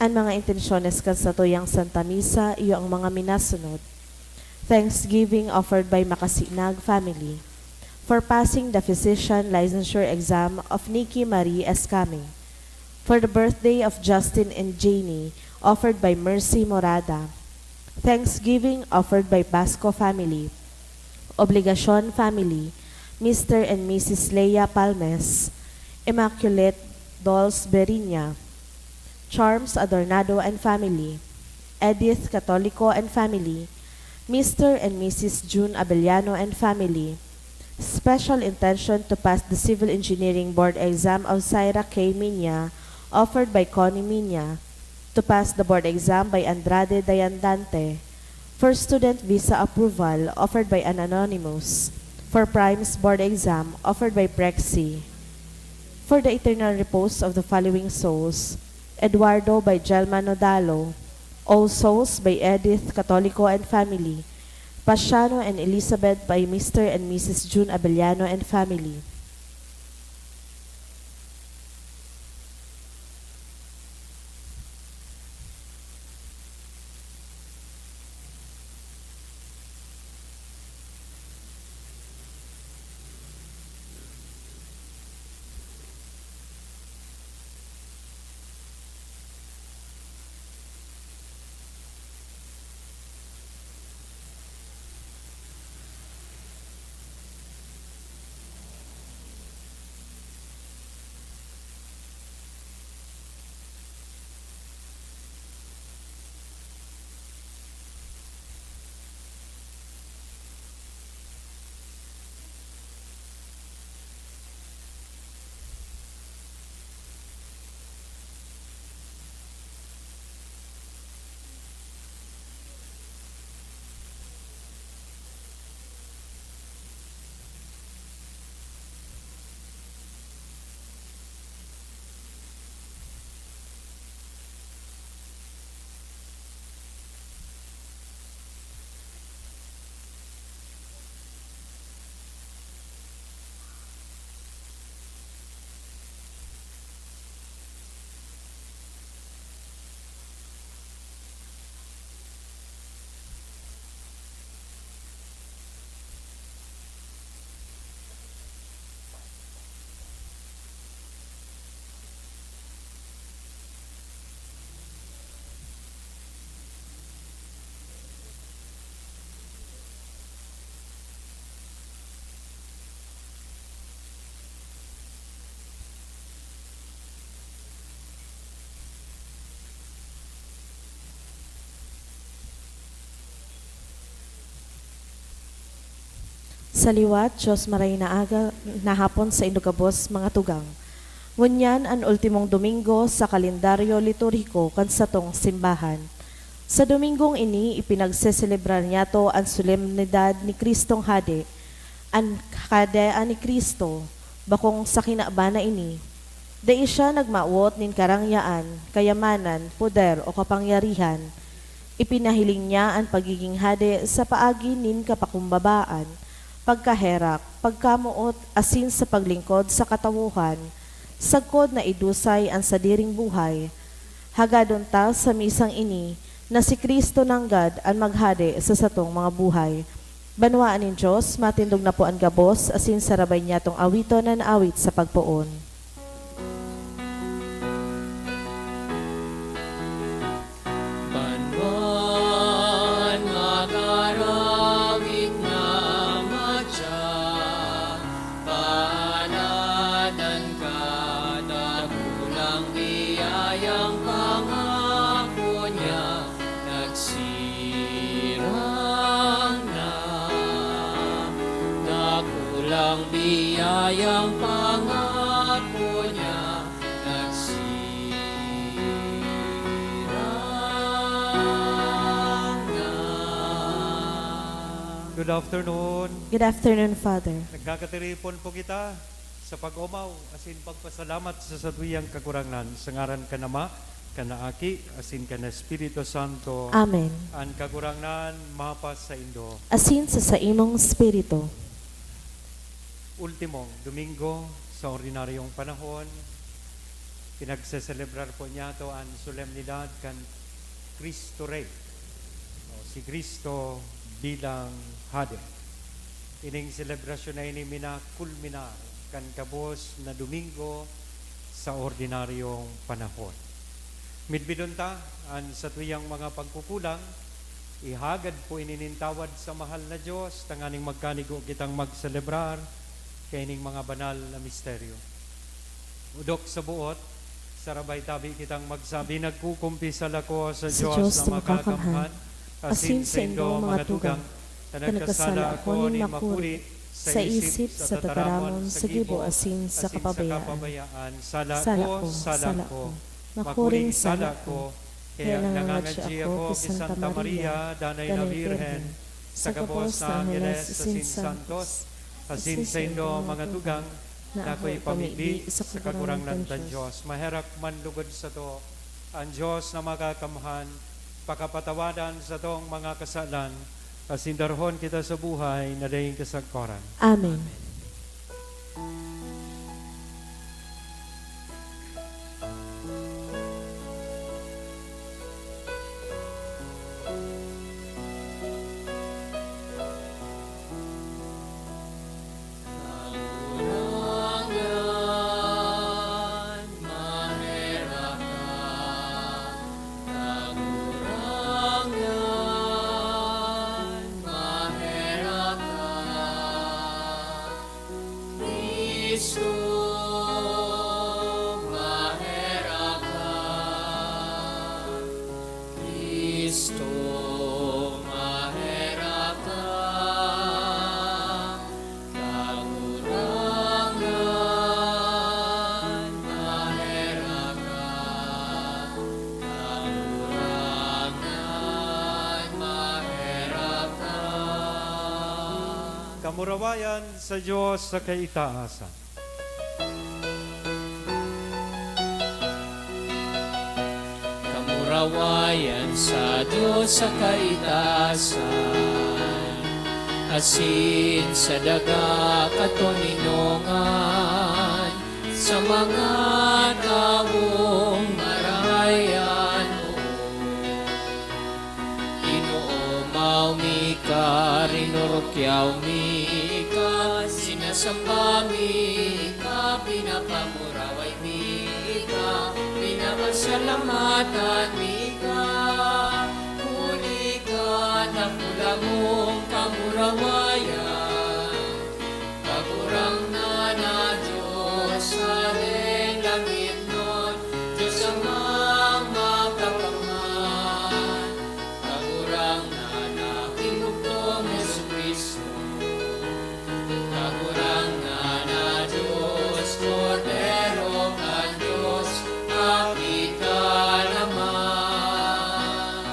Ang mga intensyones kan sa tuyang Santa Misa, iyo ang mga minasunod. Thanksgiving offered by Makasinag family for passing the physician licensure exam of Nikki Marie Escame. For the birthday of Justin and Janie, offered by Mercy Morada. Thanksgiving offered by Basco family. Obligacion family, Mr. and Mrs. Leia Palmes, Immaculate Dolls Berinya, Charms Adornado and family, Edith Catolico and family, Mr. and Mrs. June Abellano and family. Special intention to pass the Civil Engineering Board exam of Syra K. Minya, offered by Connie Minya. To pass the board exam by Andrade Dayandante. For student visa approval, offered by an anonymous. For Primes board exam, offered by Prexy. For the eternal repose of the following souls: Eduardo by Jelma Nodalo, All Souls by Edith Catolico and family, Pasiano and Elizabeth by Mr. and Mrs. June Abellano and family. Sa liwat, Diyos maray na aga, na hapon sa Indogabos, mga tugang. Ngunyan ang ultimong Domingo sa kalendaryo liturhiko kan satong simbahan. Sa Domingong ini, ipinagseselebrar niya to ang solemnidad ni Kristong Hade, ang kadaan ni Kristo, bakong sa kinabana ini. Dai siya nagmaot nin karangyaan, kayamanan, poder o kapangyarihan. Ipinahiling niya ang pagiging hade sa paagi nin kapakumbabaan, pagkaherak, pagkamuot, asin sa paglingkod sa katawuhan, sagkod na idusay ang sadiring buhay. Hagadon ta sa misang ini, na si Kristo nanggad ang maghade sa satong mga buhay. Banwaan ni Diyos, matindog na po ang gabos, asin sarabay niya tong awito na naawit sa pagpuon. Biyayang pangako niya nagsirang na. Good afternoon. Good afternoon, Father. Nagkakatiripon po kita sa pag-umaw, asin pagpasalamat sa satuyang kakurangan. Sa ngaran ka nama, kanaaki, asin ka na Espiritu Santo. Amen. Ang kakurangan, mapas sa Indo. Asin sa imong spirito. Ultimong Domingo sa ordinaryong panahon, pinagseselebrar po niya to ang solemnidad kan Cristo Rey. Si Kristo bilang Hade. Ining selebrasyon na ini minakulminar kan kabos na Domingo sa ordinaryong panahon. Midbidunta an sa tuyang mga pagkukulang, ihagad po ininintawad sa mahal na Diyos, tanganing magkanigo kitang magselebrar kaining mga banal na misteryo. Udok sa buot, sarabay tabi kitang magsabi, nagkukumpisal ako sa Diyos na makakamhan, asin sa indo mga tugang, na nagkasala ako ni makuri sa isip, sa tataramon, sa gibo, asin sa kapabayaan. Sala ko, makuring sala ko, kaya nangangadji ako kay Santa Maria, Danay na Virgen, sa kabos na Angeles, asin santos, asin sa indo mga tugang, na ako'y pamigdi sa kakurangnan ng Diyos. Maherak man lugod sa to, ang Diyos na makakamhan, pakapatawadan sa tong mga kasalan, asin darhon kita sa buhay na daing kasagkoran. Amen. Kagurangan, mahera ka. Kagurangan, mahera ka. Kristo, mahera ka. Kristo, mahera ka. Kagurangan, mahera ka. Kagurangan, mahera ka. Kamurawayan sa Diyos sa kaitaasan. Kamurawayan sa Diyos sa kaitaasan, asin sa daga katuninongan, sa mga taong marayan mo. Inuumaw mi ka, rinurukyaw mi ka, sinasamba mi ka, pinapamuraway mi ka, pinapasalamatan mi ka. Huli ka na pula mong kamurawayan, pagurang na Diyos sa langit nun, Diyos amang makapangan, pagurang na kinugtong Jesucristo, pagurang na Diyos, Cordero ka Diyos, makita naman,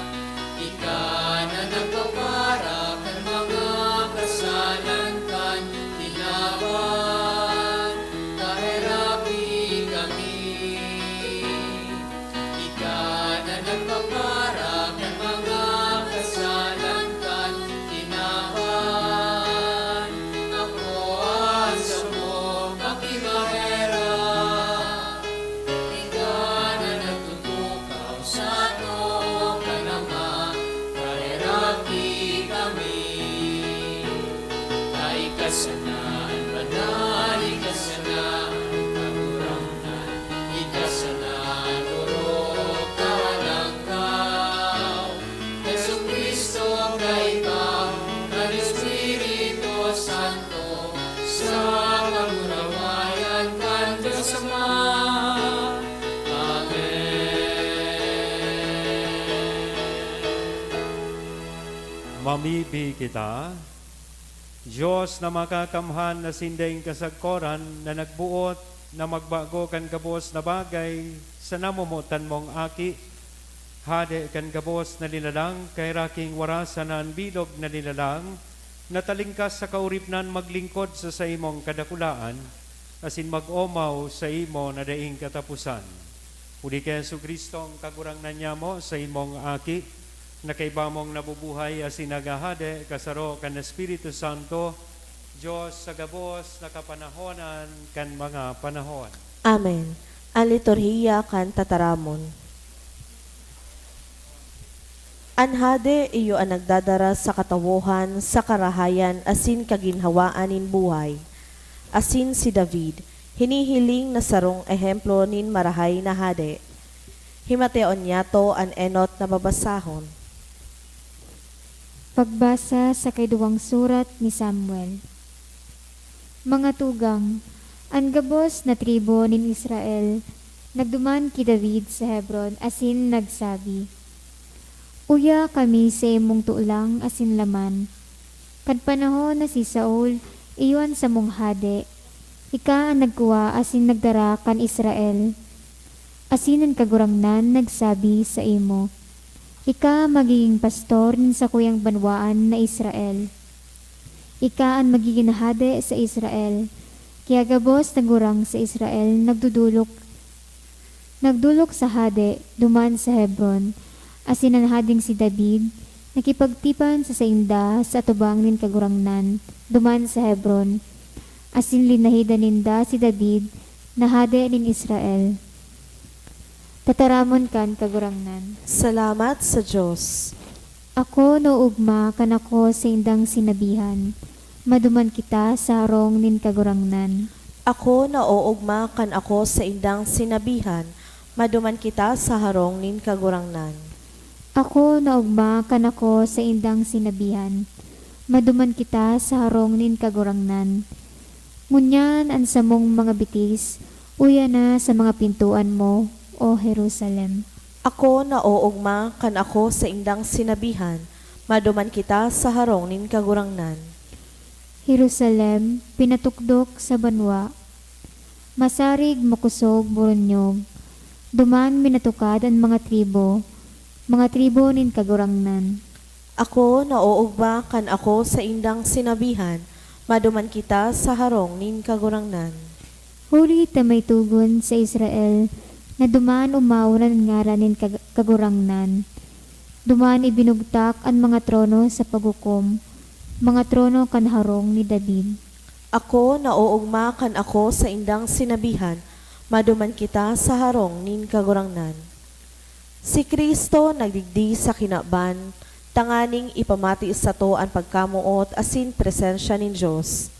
ika na nagpapara kan mga kasalan kan tinawan, kahirapi kami. Ika na nagpapara kan mga kasalan kan tinawan, ako ang sumo makimahera. Ika na nagtutukaw sa to kanama, kahirapi kami. Kaikasanaan, banal, ikasanaan, kagurangan, ikasanaan, urok, kalangkaw. Jesucristo kay ka, ng Espiritu Santo, sa kamurawayan kan Diyos Ama. Amen. Mamibi kita, Diyos na makakamhan na sinding kasagkoran na nagbuot na magbago kan kabos na bagay sa namumutan mong aki, hade kan kabos na linalang kay raking warasan na bilog na linalang, natalingkas sa kauripnan maglingkod sa imong kadakulaan, asin mag-omaw sa imo na daing katapusan. Uli kay Jesucristo ang kagurangnan niya mo sa imong aki, na kay bamong nabubuhay asin nagahade kasaro kan Espiritu Santo, Diyos sa gabos na kapanahonan kan mga panahon. Amen. Ang liturhiya kan tataramon. Anhade iyo ang nagdadara sa katawuhan, sa karahayan, asin kaginhawaan nin buhay. Asin si David, hinihiling na sarong ehemplo nin marahay na hade. Himateon niyato an enot na babasahon. Pagbasa sa kaiduwang surat ni Samuel. Mga tugang, ang gabos na tribo nin Israel, nagduman ki David sa Hebron asin nagsabi, Uya kami sa imong tulang asin laman. Kad panahon na si Saul, iyon sa mong hade, ika ang nagkuha asin nagdara kan Israel. Asin ang kagurangnan nagsabi sa imo, Ika magiging pastor nin sa kuyang banwaan na Israel. Ika ang magiging hade sa Israel. Kaya gabos nagurang sa Israel nagdulok sa hade duman sa Hebron. Asin ang hading si David nakipagtipan sa sainda sa atubang nin kagurangnan duman sa Hebron. Asin linahida ninda si David na hade nin Israel. Tataramon kan kagurangnan. Salamat sa Diyos. Ako no ugma kanako sa indang sinabihan, maduman kita sa harong nin kagurangnan. Ako na oogma kan ako sa indang sinabihan, maduman kita sa harong nin kagurangnan. Ako na ugma kanako sa indang sinabihan, maduman kita sa harong nin kagurangnan. Ngunyan ang samong mga bitis, uya na sa mga pintuan mo, O Jerusalem. Ako na oogma kan ako sa indang sinabihan, maduman kita sa harong nin kagurangnan. Jerusalem, pinatukdok sa banwa, masarig makusog buronyog, duman minatukad ang mga tribo nin kagurangnan. Ako na oogma kan ako sa indang sinabihan, maduman kita sa harong nin kagurangnan. Huli ta may tugon sa Israel, na duman umawran ng ngaran nin kagurangnan. Duman ibinugtak ang mga trono sa pagukom, mga trono kan harong ni David. Ako na oogma kan ako sa indang sinabihan, maduman kita sa harong nin kagurangnan. Si Kristo nagdigdi sa kinaban, tanganing ipamati sa to ang pagkamuot asin presensya nin Diyos.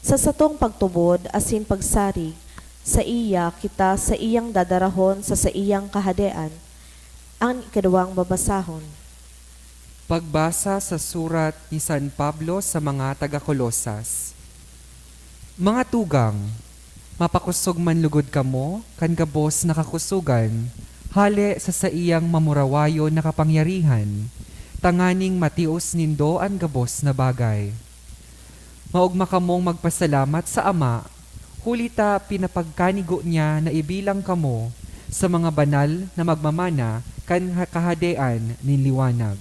Sa satong pagtubod asin pagsarig, sa iya kita sa iyang dadarahon sa iyang kahadean. Ang ikaduwang babasahon. Pagbasa sa surat ni San Pablo sa mga taga-Kolosas. Mga tugang, mapakusog man lugod kamo, kan gabos nakakusugan, hali sa iyang mamurawayo na kapangyarihan, tanganing matios nindo ang gabos na bagay. Maugma kamong magpasalamat sa Ama, hulita pinapagkanigo niya na ibilang kamo sa mga banal na magmamana kan kahadean ni liwanag.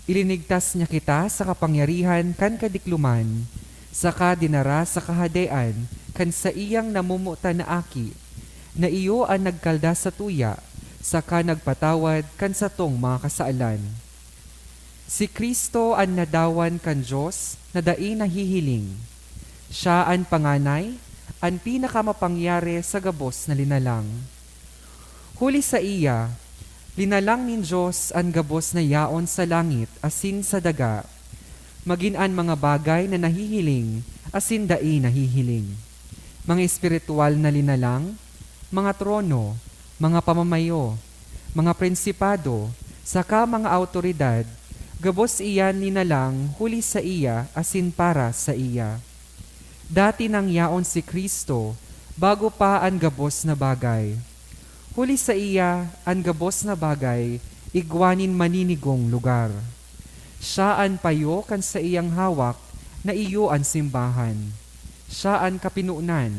Ilinigtas niya kita sa kapangyarihan kan kadikluman, saka dinara sa kahadean kan sa iyang namumuta na aki, na iyo ang nagkalda sa tuya, saka nagpatawad kan satong mga kasaalan. Si Kristo ang nadawan kan Diyos na dai nahihiling. Siya ang panganay, ang pinakamapangyari sa gabos na linalang. Huli sa iya, linalang nin Diyos ang gabos na yaon sa langit asin sa daga, magin ang mga bagay na nahihiling asin dai nahihiling. Mga espiritual na linalang, mga trono, mga pamamayo, mga prinsipado, saka mga autoridad, gabos iyan ninalang huli sa iya asin para sa iya. Dati nang yaon si Kristo, bago pa ang gabos na bagay. Huli sa iya ang gabos na bagay, igwanin maninigong lugar. Siya ang payo kan sa iyang hawak, na iyo ang simbahan. Siya ang kapinunan,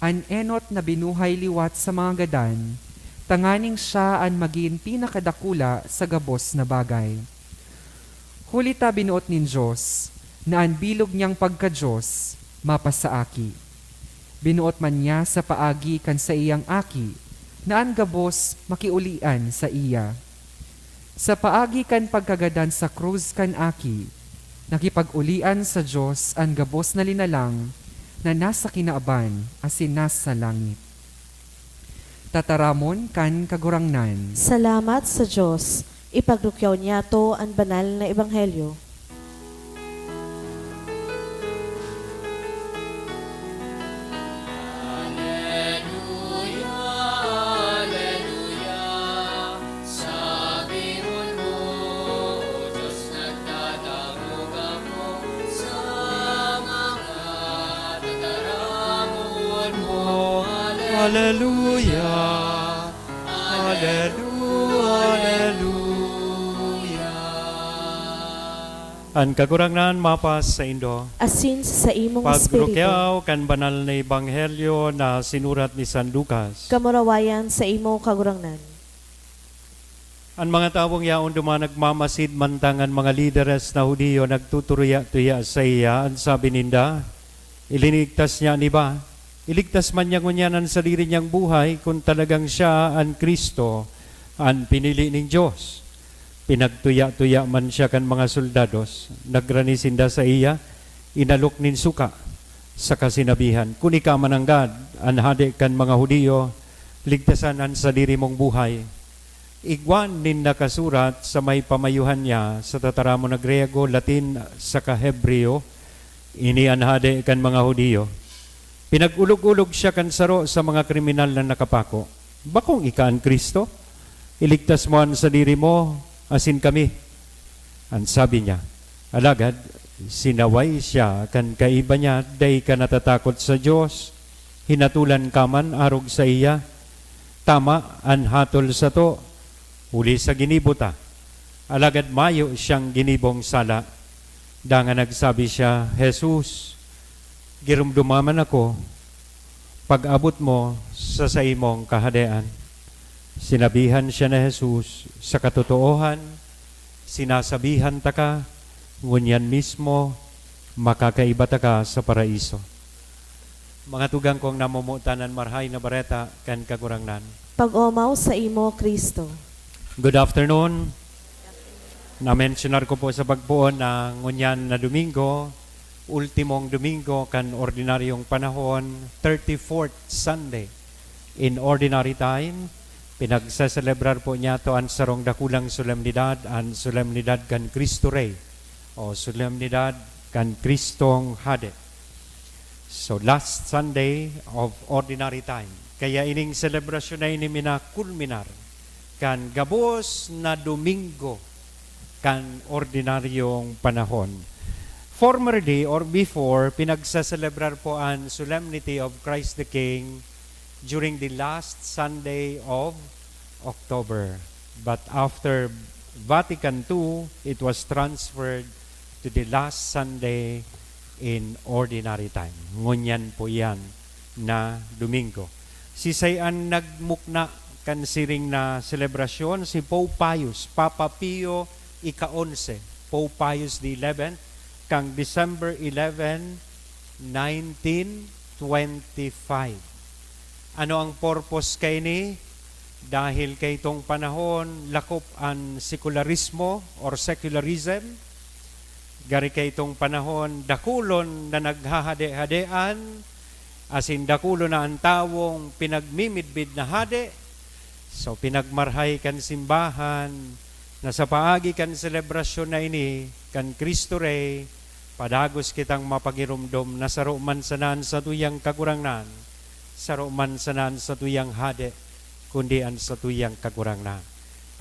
ang enot na binuhay liwat sa mga gadan, tanganing siya ang maging pinakadakula sa gabos na bagay. Huli ta binuot nin Diyos, na ang bilog niyang pagka-Diyos, mapasaaki. Binuot man niya sa paagi kan sa iyang aki, na ang gabos makiulian sa iya. Sa paagi kan pagkagadan sa krus kan aki, nakipag-ulian sa Diyos ang gabos na linalang, na nasa kinaaban asin nasa langit. tataramon kan kagurangnan. Salamat sa Diyos. Ipagdukyaw niya to ang banal na ebanghelyo. Alleluia, Alleluia. Sabihin mo, O Diyos, nagtatamog ako sa mga tataramon mo. Hallelujah! Hallelujah! Ang kagurangnan mapas sa Indo. Asin sa imong espiritu. Pagrukyaw kan banal na ebanghelyo na sinurat ni San Lucas. Kamurawayan sa imo kagurangnan. Ang mga tawong yaon duman nagmamasid mantangan mga lideres na Hudiyo nagtuturuya-tuya sa iya. Ang sabi ninda, ilinigtas niya ni ba? Iligtas man niya ngunyan ang sarili niyang buhay kung talagang siya ang Kristo, ang pinili ng Diyos. Pinagtuya-tuya man siya kan mga soldados, nagranisinda sa iya, inalok nin suka sa kasinabihan. Kung ika mananggad, ang hadi kan mga Hudiyo, ligtasan ang sarili mong buhay. Igwan nin nakasurat sa may pamayuhan niya sa tataramo na Griego, Latin, sa Hebreo, ini ang hadi kan mga Hudiyo. Pinag-ulog-ulog siya kan saro sa mga kriminal na nakapako. Bakong ika ang Kristo? Iligtas mo ang sarili mo, asin kami. Ang sabi niya, alagad, sinaway siya kan kaiba niya, day ka natatakot sa Diyos, hinatulan ka man arog sa iya, tama ang hatol sa to, uli sa ginibuta. Alagad mayo siyang ginibong sala. Danga nagsabi siya, Jesus, girumdumaman ako, pag-abot mo sa imong kahadean. Sinabihan siya na Jesus, sa katotoohan, sinasabihan ta ka, ngunyan mismo, makakaiba ta ka sa paraiso. Mga tugang kong namumutanan marhay na bareta, kan kagurangnan. Pag-omaw sa imo, Kristo. Good afternoon. Na-mentionar ko po sa pagpuon na ngunyan na Domingo, ultimong Domingo kan ordinaryong panahon, 34th Sunday in ordinary time. Pinagsaselebrar po niya to ang sarong dakulang solemnidad, ang solemnidad kan Cristo Rey o solemnidad kan Kristong Hade. So last Sunday of ordinary time. Kaya ining selebrasyon na ini minakulminar kan gabos na Domingo kan ordinaryong panahon. Formerly or before, pinagsaselebrar po ang Solemnity of Christ the King during the last Sunday of October. But after Vatican II, it was transferred to the last Sunday in ordinary time. Ngunyan po yan na Domingo. Si sayan nagmukna kan siring na selebrasyon, si Pope Pius, Papa Pio ika-11, Pope Pius the 11th, kang December 11, 1925. Ano ang purpose kay ni? Dahil kay itong panahon, lakop ang sekularismo or secularism. Gari kay itong panahon, dakulon na naghahade-hadean, asin dakulon na ang tawong pinagmimidbid na hade. So pinagmarhay kan simbahan, na sa paagi kan selebrasyon na ini, kan Cristo Rey, padagos kitang mapagirumdom na saro man sanan sa tuyang kagurangnan, saro man sanan sa tuyang hade, kundi an sa tuyang kagurangnan.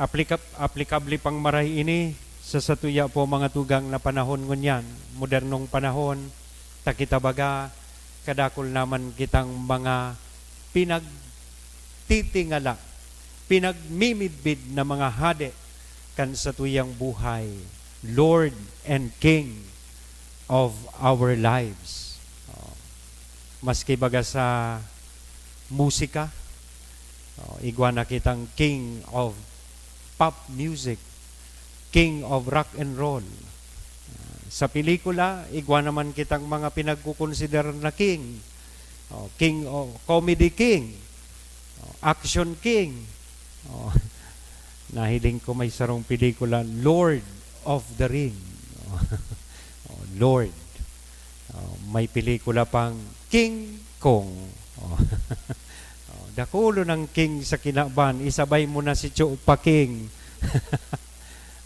Applicable pang maray ini sa satuya po mga tugang na panahon ngunyan, modernong panahon, takitabaga, kadakol naman kitang mga pinagtitingala, pinagmimidbid na mga hade kan sa tuyang buhay, Lord and King of our lives. Maski baga sa musika, igwa na kitang King of pop music, King of rock and roll. Sa pelikula, igwa naman kitang mga pinagkukonsider na King. King of comedy King, action King. Nahiling ko may sarong pelikula, Lord of the Ring. Lord. May pelikula pang King Kong. dakulo ng king sa kinaban, isabay mo na si Chupa King.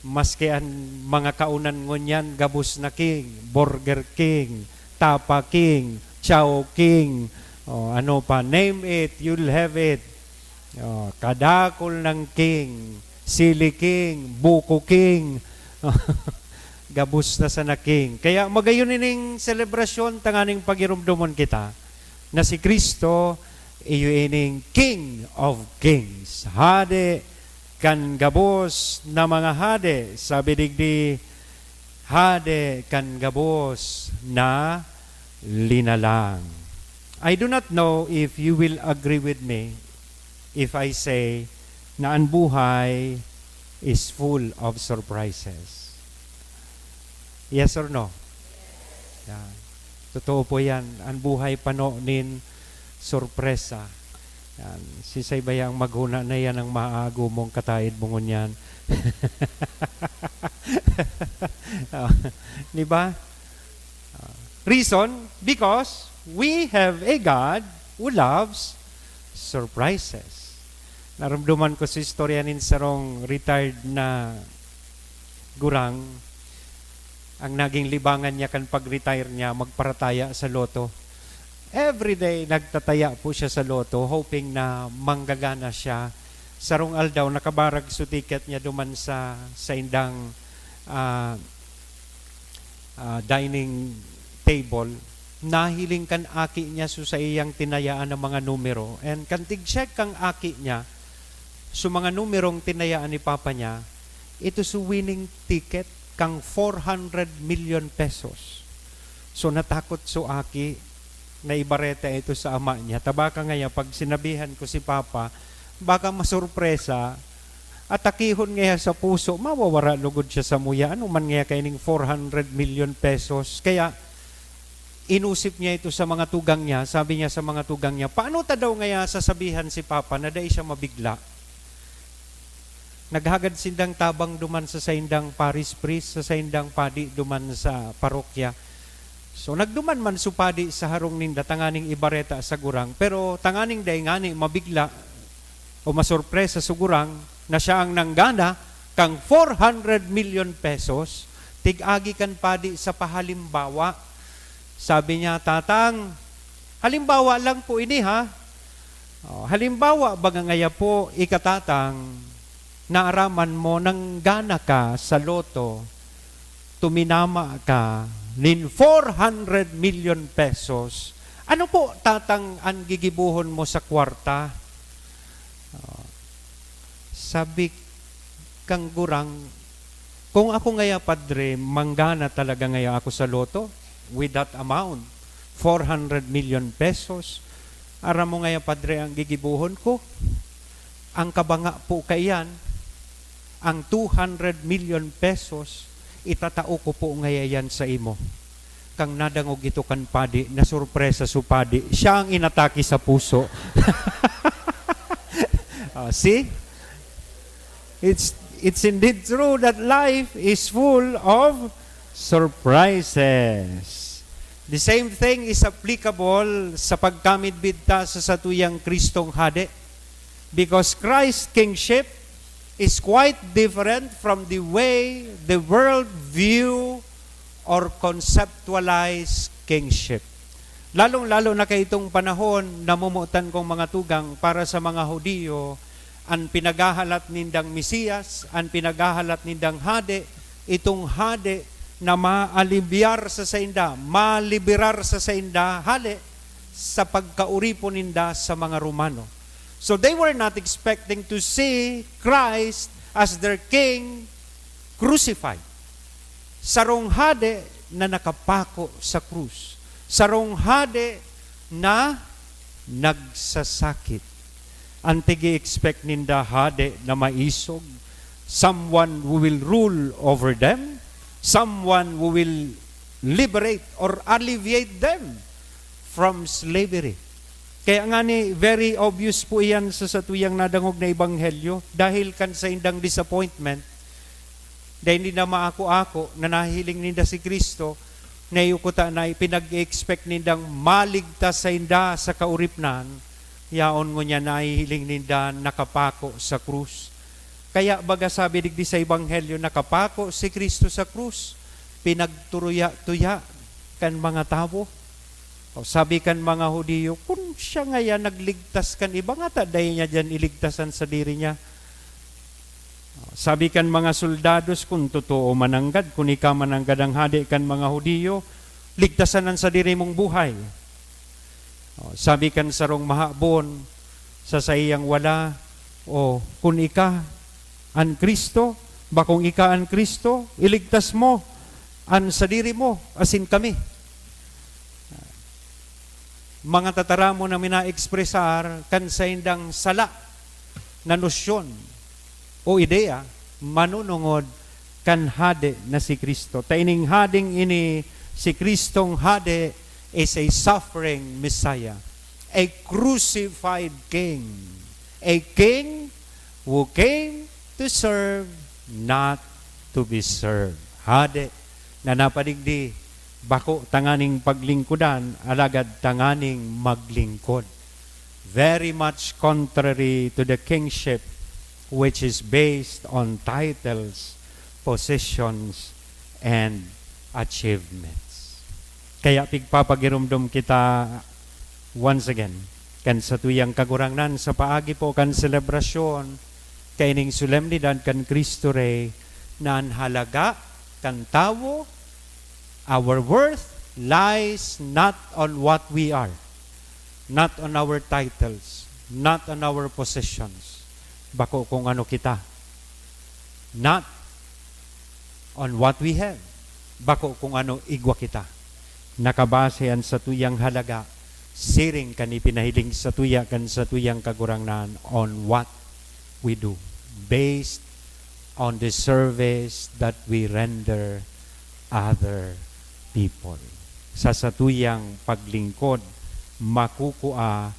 Maski ang mga kaunan ngunyan, gabus na king, Burger King, Tapa King, Chow King, ano pa, name it, you'll have it. Kadakol ng king, Sili King, Buko King, gabus na sa na king. Kaya magayon ining selebrasyon, tanganing pagirumdumon kita, na si Kristo, iyo ining King of Kings, Hade, kan gabos na mga hade, sabi digdi, hade kan gabos na linalang. I do not know if you will agree with me if I say na ang buhay is full of surprises. Yes or no? Yan. Totoo po yan. Ang buhay panoonin, sorpresa. Yan. Si Saybayang maghuna na yan ang maago mong katayid mong yan. Di ba? Reason, because we have a God who loves surprises. Naramdaman ko sa istorya nin sarong retired na gurang, ang naging libangan niya kan pag-retire niya, magparataya sa loto. Every day, nagtataya po siya sa loto, hoping na manggagana siya. Sarong aldaw, nakabarag sa ticket niya duman sa indang dining table. Nahiling kan aki niya sa iyang tinayaan ng mga numero. And kantig-check kang aki niya, sa mga numerong tinayaan ni Papa niya, ito sa winning ticket kang 400 million pesos. So natakot so aki, na ibareta ito sa ama niya. Tabaka ngaya, pag sinabihan ko si Papa, baka masurpresa, at takihon ngaya sa puso, mawawara lugod siya sa muya. Ano man ngaya kaining 400 million pesos. Kaya, inusip niya ito sa mga tugang niya. Sabi niya sa mga tugang niya, paano ta daw ngaya sasabihan si Papa na dahil siya mabigla? Naghagad sindang tabang duman sa saindang parish priest, sa saindang padi duman sa parokya. So nagduman man supadi sa harong ninda, tanganing ibareta sa gurang, pero tanganing daingani mabigla o masurpresa sa gurang na siya ang nanggana kang 400 million pesos, tig-agi kan padi sa pahalimbawa. Sabi niya, tatang, halimbawa lang po ini ha. Halimbawa baga ngaya po ikatatang, naaraman mo nang gana ka sa loto, tuminama ka nin 400 million pesos. Ano po tatang ang gigibuhon mo sa kwarta? Sabi kang gurang, kung ako ngaya padre, manggana talaga ngaya ako sa loto with that amount, 400 million pesos. Aram mo ngaya padre ang gigibuhon ko? Ang kabanga po kayan, ang 200 million pesos, itatao ko po ngayon sa imo. Kang nadangog ito kan padi, na surpresa su padi, siya ang inatake sa puso. See? It's indeed true that life is full of surprises. The same thing is applicable sa pagkamit bidta sa satuyang Kristong Hade. Because Christ's kingship is quite different from the way the world view or conceptualize kingship. Lalong-lalo na kay itong panahon, namumutan kong mga tugang para sa mga Hudiyo, ang pinagahalat nindang Mesiyas, ang pinagahalat nindang Hade, itong Hade na maalibyar sa sainda, maliberar sa sainda, hali, sa pagkauripo ninda sa mga Romano. So they were not expecting to see Christ as their king crucified. Sarong hade na nakapako sa krus. Sarong hade na nagsasakit. Antigi expect ninda hade na maisog. Someone who will rule over them. Someone who will liberate or alleviate them from slavery. Kaya nga ni, very obvious po iyan sa satuyang nadangog na ebanghelyo dahil kan sa indang disappointment, dahil hindi na maako-ako na nahiling ninda si Kristo, na iyukuta na pinag-expect nindang maligtas sa inda sa kauripnan, yaon ngo niya nahihiling ninda nakapako sa krus. Kaya baga sabi digdi sa Ebanghelyo, nakapako si Kristo sa krus, pinagturuya-tuya kan mga tao. O sabi kan mga Hudiyo, kung siya nga yan nagligtas kan iba nga taday niya dyan iligtasan sa diri niya. Sabi kan mga soldados, kung totoo mananggad, kung ika mananggad ang hadi kan mga Hudiyo, ligtasanan sa diri mong buhay. Sabi kan sarong mahabon, sa sayang wala, o kung ika an Kristo, bakong ika an Kristo, iligtas mo an sa diri mo, asin kami. Mga tataramo na mina-ekspresar kan sa indang sala na nosyon o ideya, manunungod kan hade na si Kristo. Taining hading ini si Kristong hade is a suffering Messiah, a crucified King, a King who came to serve, not to be served. Hade na napadigdi, bako tanganing paglingkudan, alagad tanganing maglingkod. Very much contrary to the kingship which is based on titles, positions, and achievements. Kaya pigpapagirumdum kita once again, kan sa tuyang kagurangnan sa paagi po kan selebrasyon, kaining solemnidad kan Cristo Rey, na ang halaga kan tawo, our worth lies not on what we are, not on our titles, not on our possessions, bako kung ano kita, not on what we have, bako kung ano igwa kita. Nakabasehan sa tuyang halaga, siring kan ipinahiling sa tuya kan sa tuyang kagurangnan on what we do, based on the service that we render other people. Sa satuyang paglingkod, makukua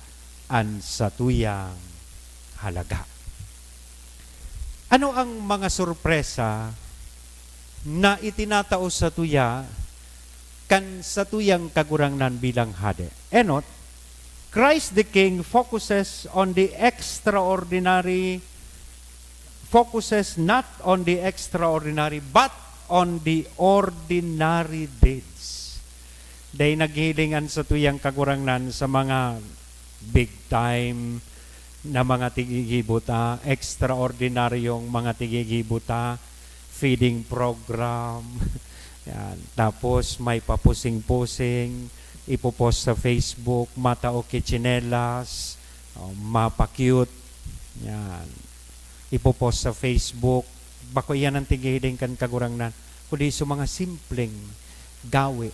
an satuyang halaga. Ano ang mga sorpresa na itinatao sa tuya kan sa tuyang kagurangnan bilang hade? Enot, Christ the King focuses on the extraordinary, focuses not on the extraordinary, but on the ordinary deeds. Day naghilingan sa tuyang kagurangnan sa mga big time na mga tigigibuta, extraordinaryong mga tigigibuta, feeding program, yan. Tapos may papusing-pusing, ipopost sa Facebook, matao kichinelas, mapa-cute, yan. Ipopost sa Facebook, bako yan ang tigihiling kan kagurangnan. Kundi sa mga simpleng gawi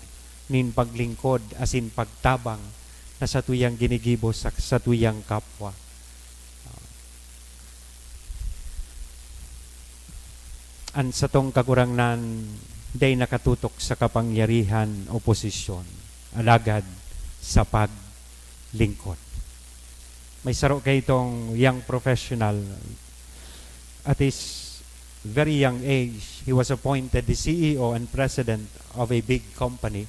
nin paglingkod asin pagtabang na sa tuyang ginigibo sa tuyang kapwa. An sa tong kagurangnan day nakatutok sa kapangyarihan o posisyon, alagad sa paglingkod. May saro kay itong young professional. At his very young age, he was appointed the CEO and president of a big company.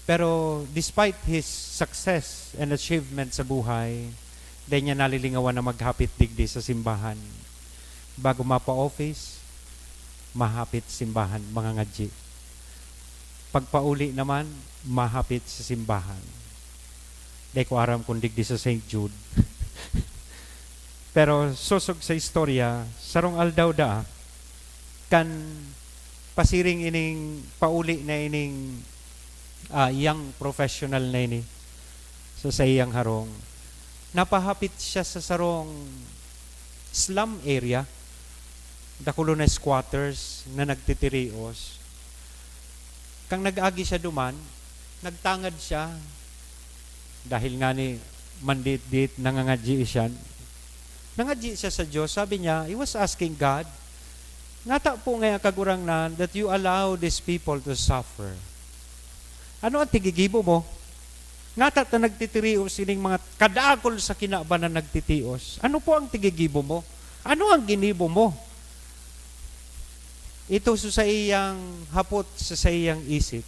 Pero despite his success and achievement sa buhay, di niya nalilingawan na maghapit digdi sa simbahan. Bago mapa-office, mahapit simbahan, mga ngadji. Pagpauli naman, mahapit sa simbahan. Di ko aram kung digdi sa St. Jude. Pero susog sa istorya, sarong aldaw da, kan pasiring ining pauli na ining young professional na ini sa sayang harong, napahapit siya sa sarong slum area, dakulo na squatters na nagtitirios. Kang nag-agi siya duman, nagtangad siya, dahil nga ni mandit-dit, nangangadji siya, nangadji siya sa Diyos. Sabi niya, he was asking God, ngata po ngayon kagurangnan that you allow these people to suffer. Ano ang tigigibo mo? Ngata ta nagtitirios sining mga kadakol sa kinaba na nagtitios. Ano po ang tigigibo mo? Ano ang ginibo mo? Ito sa iyang hapot sa iyang isip.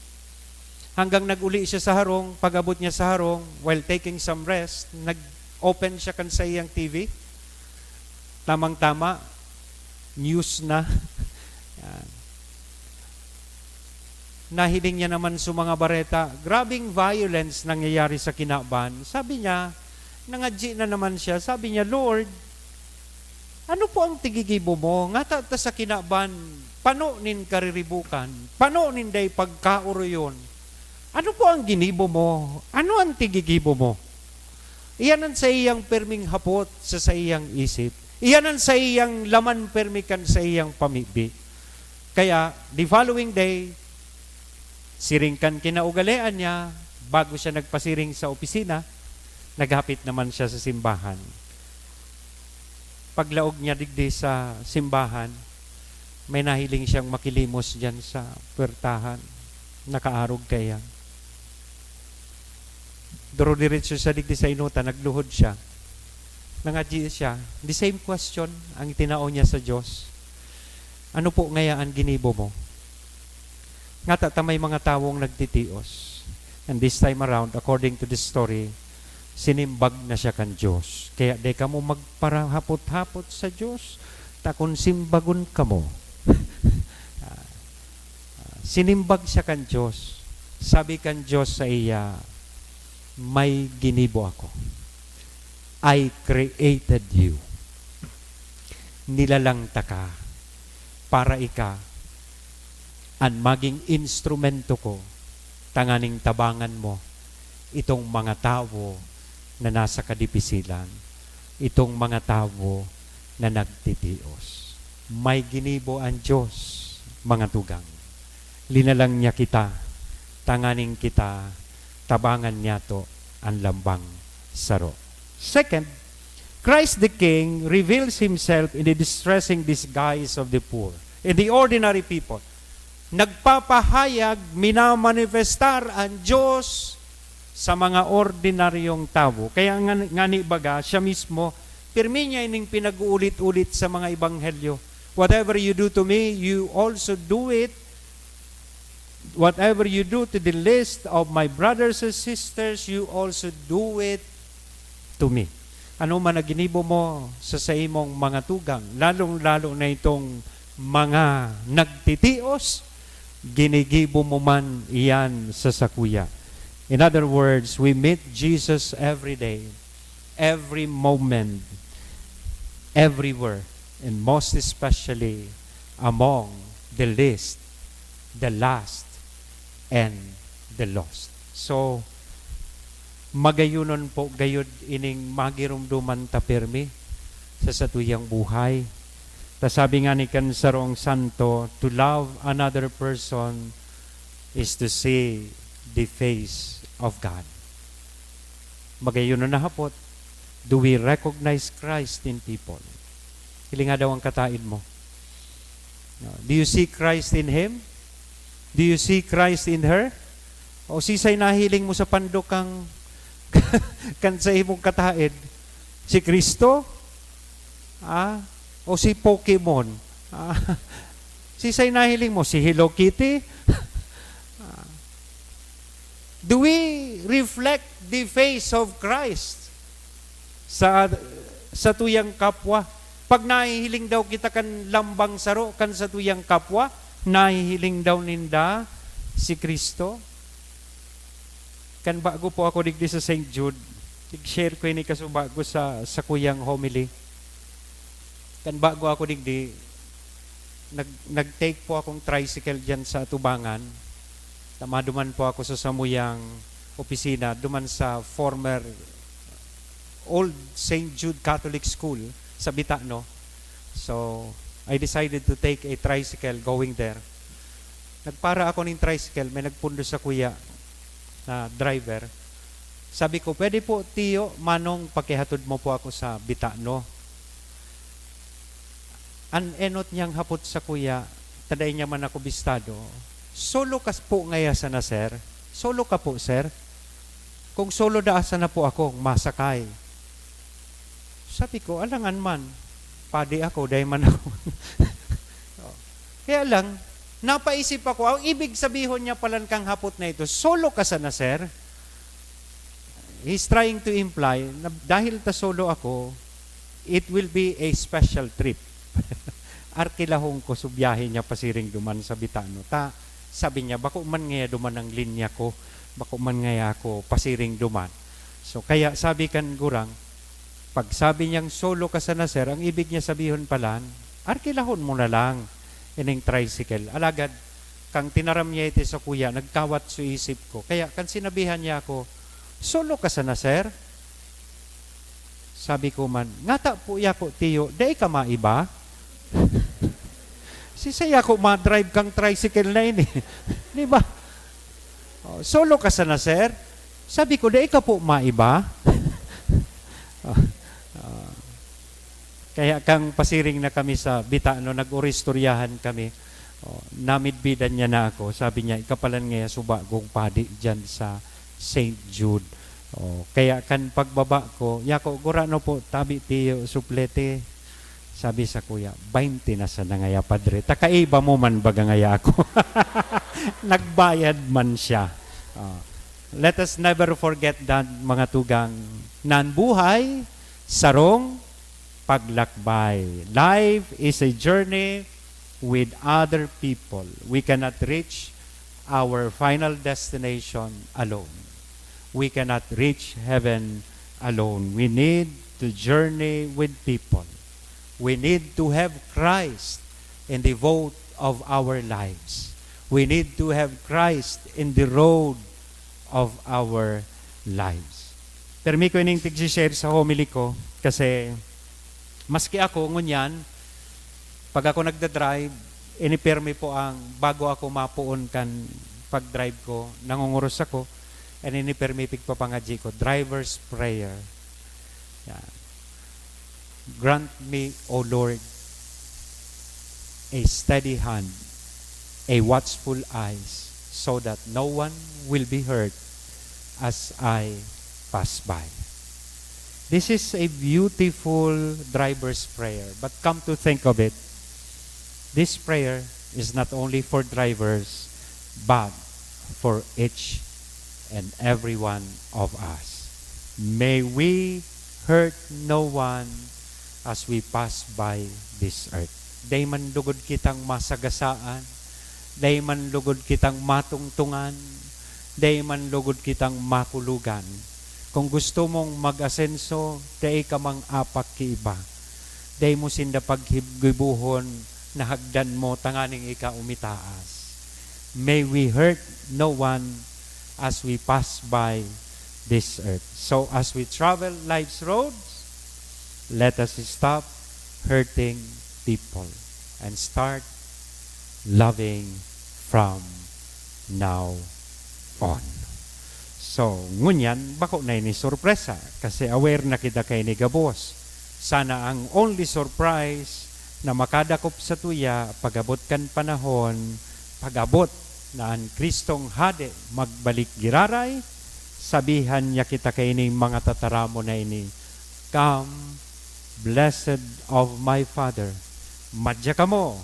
Hanggang nag-uli siya sa harong, pag-abot niya sa harong, while taking some rest, nag-open siya kan sa iyang TV. Tamang-tama, news na. Yan. Nahiling niya naman sa mga bareta, grabing violence nangyayari sa Kinaban. Sabi niya, nangadji na naman siya, sabi niya, Lord, ano po ang tigigibo mo? Nga ta sa Kinaban, pano nin kariribukan? Pano nin day pagkauro yun? Ano po ang ginibo mo? Ano ang tigigibo mo? Iyan ang sa iyang perming hapot sa iyang isip. Iyan ang sa iyang laman permikan sa iyang pamibi. Kaya, the following day, siringkan kinaugalian niya, bago siya nagpasiring sa opisina, naghapit naman siya sa simbahan. Paglaog niya digdi sa simbahan, may nahiling siyang makilimos dyan sa puwertahan. Nakaarog kaya. Duro diretso siya digdi sa inuta, nagluhod siya. Nangadji siya. The same question ang itinao niya sa Diyos. Ano po ngayaan ginibo mo? Nga may mga tawong nagtitios. And this time around, according to this story, sinimbag na siya kan Diyos. Kaya di ka mo magparahapot-hapot sa Diyos, takon simbagon ka mo. Sinimbag siya kan Diyos. Sabi kan Diyos sa iya, may ginibo ako. I created you. Nilalang ta ka para ika ang maging instrumento ko, tanganing tabangan mo itong mga tao na nasa kadipisilan, itong mga tao na nagtitios. May ginibo ang Diyos, mga tugang. Linalang niya kita, tanganing kita, tabangan niya to ang lambang saro. Second, Christ the King reveals Himself in the distressing disguise of the poor, in the ordinary people. Nagpapahayag, minamanifestar ang Diyos sa mga ordinaryong tao. Kaya nga ni baga, siya mismo, pirmi niya ining pinag-uulit-ulit sa mga ebanghelyo. Whatever you do to me, you also do it. Whatever you do to the least of my brothers and sisters, you also do it to me. Ano man na ginibo mo sa imong mga tugang, lalong-lalo na itong mga nagtitios, ginigibo mo man iyan sa sakuya. In other words, we meet Jesus every day, every moment, everywhere, and most especially among the least, the last, and the lost. So, magayunon po gayud ining magirumduman ta permi sa satuyang buhay. Ta sabi nga ni Kansarong Santo, to love another person is to see the face of God. Magayunon na hapot, do we recognize Christ in people? Hili nga daw ang katain mo. Do you see Christ in him? Do you see Christ in her? O sisay nahiling mo sa pandukang kan sa imong kataid? Si Kristo? O si Pokemon? Sisay nahiling mo? Si Hello Kitty? Do we reflect the face of Christ sa tuyang kapwa? Pag nahihiling daw kita kan lambang saro kan sa tuyang kapwa, nahihiling daw ninda si Kristo. Kan bago po ako digdi sa St. Jude, share ko ini kasubago sa kuyang homily. Kan bago ako digdi, nag-take po akong tricycle dyan sa Tubangan. Tamaduman po ako sa samuyang opisina, duman sa former old St. Jude Catholic School sa Bitano. So, I decided to take a tricycle going there. Nagpara ako ng tricycle, may nagpundo sa kuya na driver. Sabi ko, pwede po, Tiyo, manong pakihatod mo po ako sa Bitano. An enot niyang hapot sa kuya, taday niya man ako bistado. Solo kas po ngaya sana, sir? Solo ka po, sir? Kung solo daasa na po ako, masakay. Sabi ko, alangan man, padi ako, dahi man ako. Kaya lang, Napaisip ako, ang ibig sabihin niya pala kang hapot na ito, solo ka sana, sir. He's trying to imply na dahil ta solo ako, it will be a special trip. Arkilahong ko, subyahin niya pasiring duman sa Bitano. Sabi niya, bako man ngaya duman ang linya ko, bako man ngaya ako pasiring duman. So kaya sabi kan gurang, pag sabi niyang solo ka sana, sir, ang ibig niya sabihin pala, arkilahon mo na lang ining tricycle. Alagad, kang tinaram niya ito sa kuya, nagkawat sa isip ko. Kaya kan sinabihan niya ako, solo ka sana, sir? Sabi ko man, ngata po yako, tiyo, day ka maiba? Si saya ko ma-drive kang tricycle na ini. Di ba? Oh, solo ka sana, sir? Sabi ko, day ka po maiba? Kaya kang pasiring na kami sa Bitano, nag-oristoryahan kami. Namidbidan niya na ako. Sabi niya, ikapalan ngayon suba kong padi dyan sa St. Jude. Kaya kan pagbaba ko, yako, gurano po, tabi tiyo, suplete. Sabi sa kuya, 20 na sa nangaya, padre. Takaiba mo man baga ngaya ako. Nagbayad man siya. Let us never forget that, mga tugang, nanbuhay, sarong, paglakbay. Life is a journey with other people. We cannot reach our final destination alone. We cannot reach heaven alone. We need to journey with people. We need to have Christ in the vote of our lives. We need to have Christ in the road of our lives. Permi ko ining tig-share sa homily ko kasi maski ako, ngunyan, pag ako nagda-drive, inipermi po ang, bago ako mapuon kan pag-drive ko, nangunguros ako, and inipermi pigpapangadji ko, driver's prayer. Yan. Grant me, O Lord, a steady hand, a watchful eyes, so that no one will be hurt as I pass by. This is a beautiful driver's prayer. But come to think of it, this prayer is not only for drivers, but for each and every one of us. May we hurt no one as we pass by this earth. Day man lugod kitang masagasaan, day man lugod kitang matungtungan, day man lugod kitang makulugan. Kung gusto mong mag-asenso, day ka mang apak ki iba. Day mo sinda paghibgibuhon na hagdan mo tanganing ika umitaas. May we hurt no one as we pass by this earth. So as we travel life's roads, let us stop hurting people and start loving from now on. So, ngunyan, bako na ini sorpresa kasi aware na kita kay ni Gabos. Sana ang only surprise na makadakop sa tuya, pagabot kan panahon, pagabot na ang Kristong Hade magbalik giraray, sabihan niya kita kay ini mga tataramo na ini, Come, blessed of my Father, madya ka mo,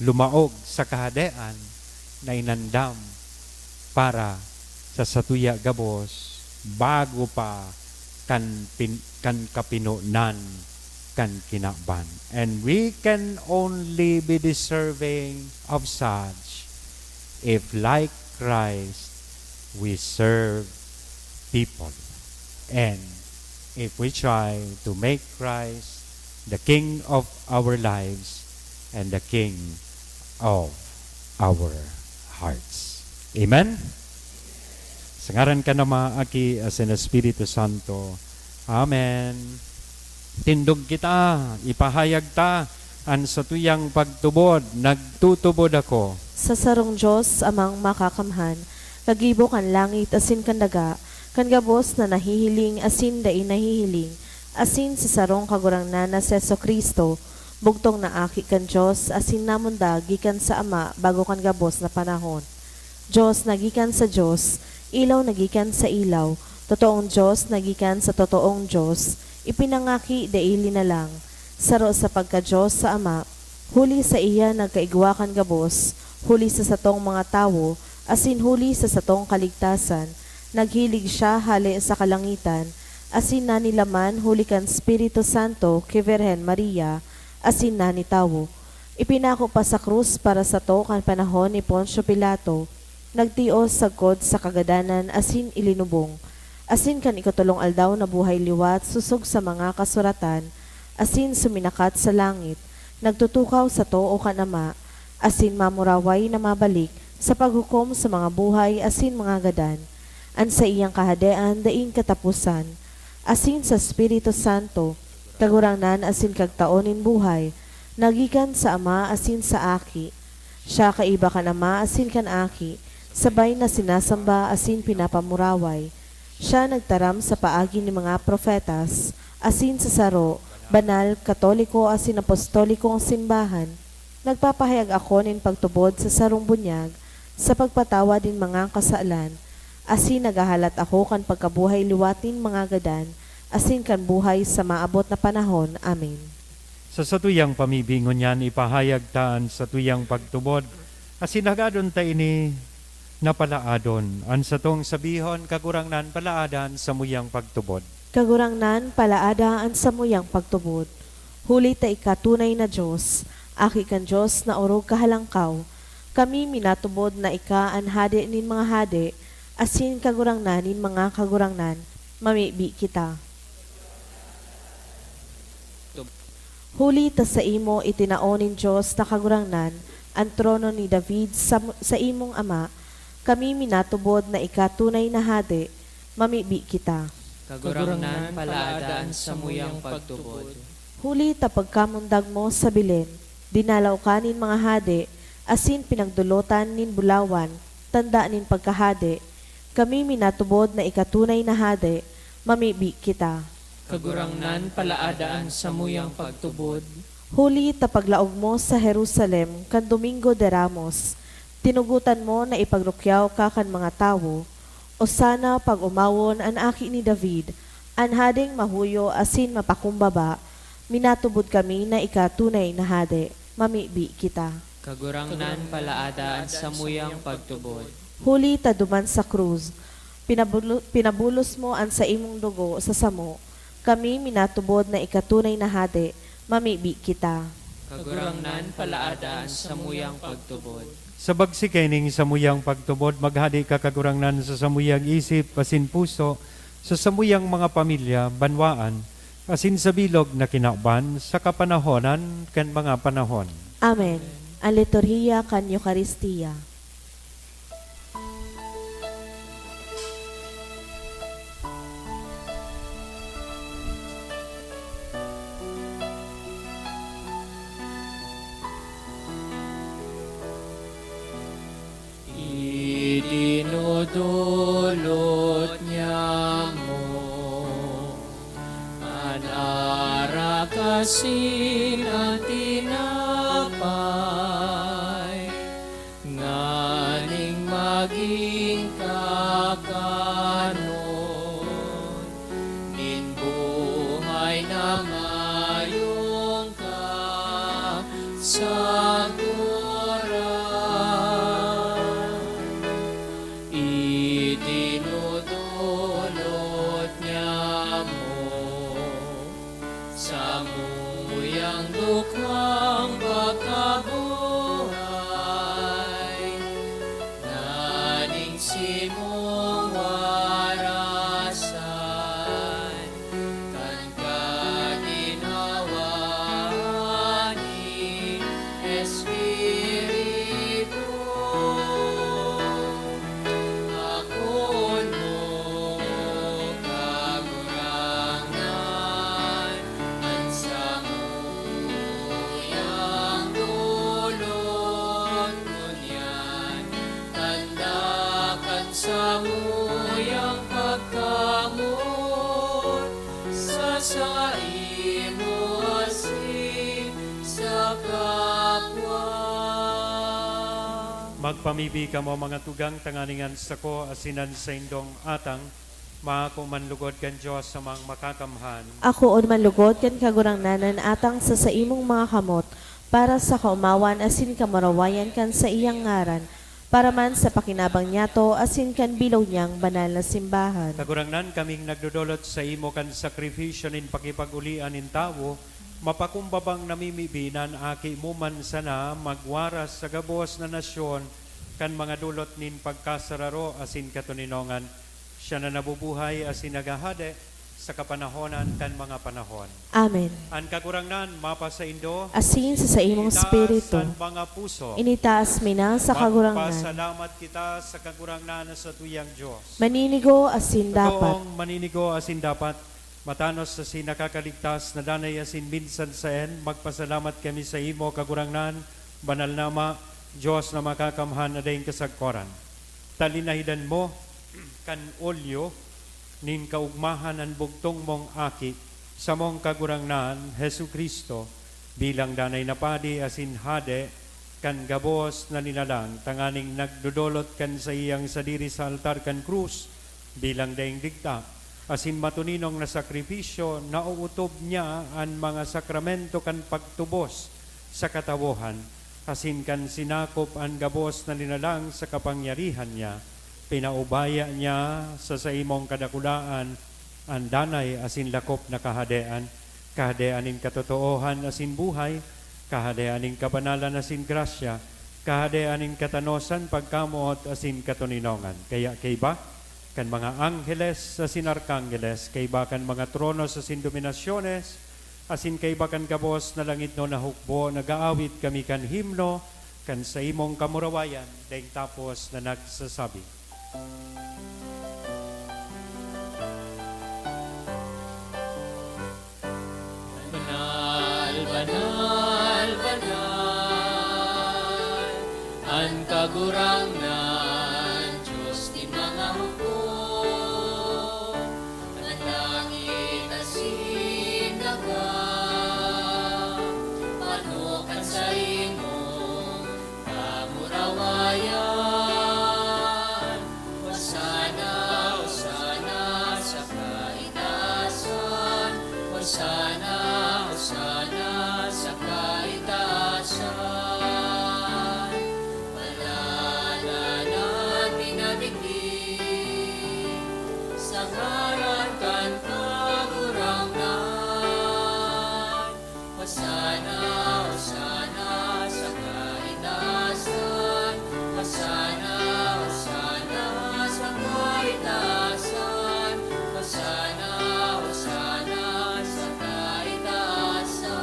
lumaog sa kahadean na inandam para sa satuya Gabos bago pa kan kapinunan kan kinaban. And we can only be deserving of such if like Christ we serve people. And if we try to make Christ the King of our lives and the King of our hearts. Amen? Sa ngaran ka na maaki as in Espiritu Santo. Amen. Tindog kita, ipahayag ta, an sa tuyang pagtubod, nagtutubod ako. Sa sarong Diyos amang makakamhan, kagibo kan langit asin kan daga, kan gabos na nahihiling asin dai nahihiling, asin sa sarong kagurang na Seso Kristo, bugtong na aki kan Diyos, asin namunda gikan sa Ama bago kan gabos na panahon. Diyos nagikan sa Diyos, ilaw nagikan sa ilaw, totoong Diyos nagikan sa totoong Diyos, ipinangaki daili na lang, saro sa pagka-Diyos sa Ama, Huli sa iya nagkaigwakan gabos, huli sa satong mga tawo, asin huli sa satong kaligtasan. Naghilig siya hali sa kalangitan, asin na nilaman huli kan Espiritu Santo kay Virhen Maria, asin na ni tawo. Ipinako pa sa krus para sa to kan panahon ni Poncio Pilato, nagtios sagkod sa kagadanan asin ilinubong. Asin kan ikatulong aldaw na buhay liwat susog sa mga kasuratan, asin suminakat sa langit, nagtutukaw sa to o kanama, asin mamuraway na mabalik sa paghukom sa mga buhay asin mga gadan. An sa iyang kahadean daing katapusan, asin sa Espiritu Santo, kagurangnan asin kagtaonin buhay, nagikan sa Ama asin sa Aki. Siya kaiba kan Ama asin kan Aki, sabay na sinasamba asin pinapamuraway. Siya nagtaram sa paagi ni mga profetas, asin sa saro, banal, katoliko asin apostolikong simbahan. Nagpapahayag ako nin pagtubod sa sarong bunyag, sa pagpatawa din mga kasaalan, asin nagahalat ako kan pagkabuhay liwatin mga gadan, asin kan buhay sa maabot na panahon. Amen. Sa satuyang pamibingon yan, ipahayag taan sa tuyang pagtubod, asin nagadon ta ini napalaadon. An sa tong sabihon, kagurangnan palaadan sa muyang pagtubod. Kagurangnan palaadaan sa muyang pagtubod. Huli ta ikatunay na Diyos, aki kan Diyos na orog kahalangkaw. Kami minatubod na ika an hade nin mga hade, asin kagurangnan nin mga kagurangnan, mamibi kita. Huli ta sa imo itinaonin Diyos na kagurangnan, ang trono ni David sa imong ama, kami minatubod na ikatunay na hade, mamibi kita. Kagurangnan palaadaan sa muyang pagtubod. Huli ta pagkamundag mo sa bilin, dinalaw ka nin mga hade, asin pinagdulutan nin bulawan, tanda nin pagkahade, kami minatubod na ikatunay na hade, mamibi kita. Kagurangnan palaadaan sa muyang pagtubod. Huli ta paglaog mo sa Jerusalem kan Domingo de Ramos, tinugutan mo na ipagrukyaw ka kan mga tawo, o sana pag umawon an aki ni David, an hading mahuyo asin mapakumbaba, minatubod kami na ikatunay na hade, mamibi kita. Kagurangnan palaadaan sa muyang pagtubod. Huli ta duman sa krus, pinabulos mo ang sa imong dugo sa samo, kami minatubod na ikatunay na hade, mamibi kita. Kagurangnan palaadaan sa muyang pagtubod. Sa bagsikaining sa muyang pagtubod, maghadi ka kagurangnan sa samuyang isip, asin puso, sa samuyang mga pamilya, banwaan, asin sa bilog na kinauban, sa kapanahonan kan mga panahon. Amen. Ang liturhiya kan Eucharistia. Idinudulot niya mo, anara kasing ang tinapay, nganing maging kakanon, nin buhay na mayong ka sa idinudulot niya mo sa muyang dukhang pagkabuhay, naning simong warasan, kan kaginhawa ni Espiritu. Akon mo kagurangnan, ang samuyang dulot ngunyan, tandakan samuyang pagkamot, sa imo asin sa kapwa. Magpamibi ka mo mga tugang tanganingan sa ko, asinan sa indong atang, makakumanlugod kan Diyos sa mga makakamhan. Ako on manlugod kan kagurangnanan atang sa imong mga kamot, para sa kaumawan asin kamarawayan kan sa iyang ngaran, para man sa pakinabang niyato asin kan bilaw niyang banal na simbahan. Kagurangnan kaming nagdudulot sa imo kan sakripisyo nin pakipagulian in tawo, mapakumbabang namimibinan aki mo man sana magwaras sa gabos na nasyon kan mga dulot nin pagkasararo asin katuninongan. Siya na nabubuhay asin nagahade sa kapanahonan kan mga panahon. Amen. Ang kagurangnan mapa sa Indo, Asin sa imong itaas spiritu, ang mga puso. initaas mina sa kagurangnan. Magpasalamat kita sa kagurangnan sa tuyang Diyos. Maninigo asin dapat. Totoong maninigo asin dapat, matanos sa sinakakaligtas na danay asin minsan sa en, magpasalamat kami sa imo kagurangnan, banal nama, Diyos na makakamhan na dayong kasagkoran. Talinahidan mo, kan olyo, nin kaugmahan ang bugtong mong aki, sa mong kagurangnan, Hesu Kristo, bilang danay na padi asin hade, kan gabos na nilalang, tanganing nagdudolot kan sa iyang sadiri sa altar kan krus, bilang daing digta, asin matuninong na sakripisyo, nauutob niya ang mga sakramento kan pagtubos sa katawohan, asin kan sinakop ang gabos na nilalang sa kapangyarihan niya, pinaubaya niya sa imong kadakulaan ang danay asin lakop na kahadean, kahadeaning katotoohan asin buhay, kahadeaning kabanalan asin grasya, kahadeaning katanosan pagkamuot asin katuninongan. Kaya kay ba kan mga angheles asin arkangeles, kay ba kan mga tronos asin dominasyones, asin kay ba kan kabos na langit no nahukbo, nagaawit kami kan himno, kan sa imong kamurawayan, daing tapos na nagsasabi. Banal, banal, banal, ang kagurangnan, Diyos di mga hukom, ang langit asin daga, panukan sa imong kamurawayan. Hosana, Hosana sa kaitasan, Hosana, Hosana sa kaitasan. Malalanan pinatigdig sa ngaran kan kagurangnan. Hosana, Hosana sa kaitasan, Hosana, Hosana sa kaitasan, Hosana, Hosana sa kaitasan.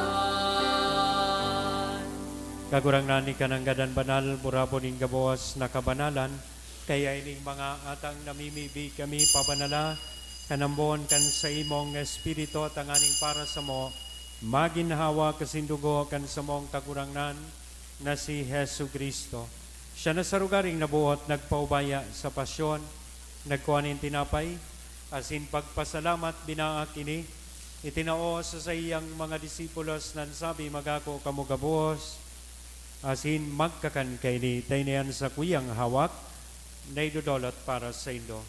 Kagurangnan ni kananggadan banal, burabo ning gabawas na kabanalan, kaya ining mga atang namimibi kami pabanala, kanambon kan sa imong espiritu tanganing para sa mo, maginhawa kasindugo kan sa mong kagurangnan na si Hesu Kristo. Siya na sa rugaring nabuot, nagpaubaya sa pasyon, nagkuhanin tinapay, asin pagpasalamat binaak ini, itinao sa iyang mga disipulos nan sabi magako kamugabos, asin magkakan kay ni taynian sa kuyang hawak, naidudolot para sa Indo.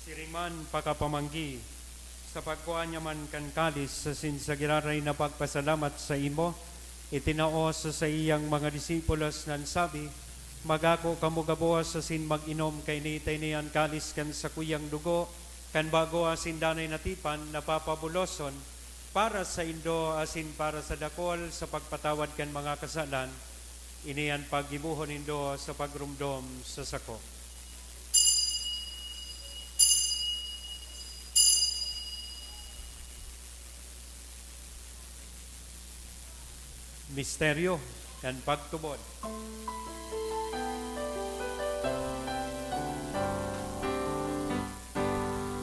Siriman pakapamanggi, sa pagkuha niya man kan kalis sa sinsagiraray na pagpasalamat sa imo, itinao sa iyang mga disipulos nan sabi, magako kamugabuas asin mag-inom kay nitay niyan kalis kan sa kuyang dugo, kan bago asin danay natipan napapabuloson, para sa Indo asin para sa dakol sa pagpatawad kan mga kasalan, iniyan pagibuhon Indo sa pagrumdom sa sako. Misteryo kan pagtubod.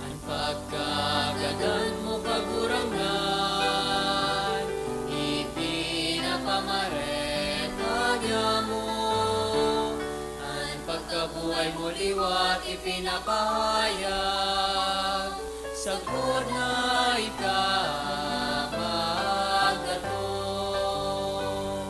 Ang pagkagadan mo kagurangan, ipinapamareta niya mo. Ang pagkabuhay mo liwat ipinapahayag, sagod na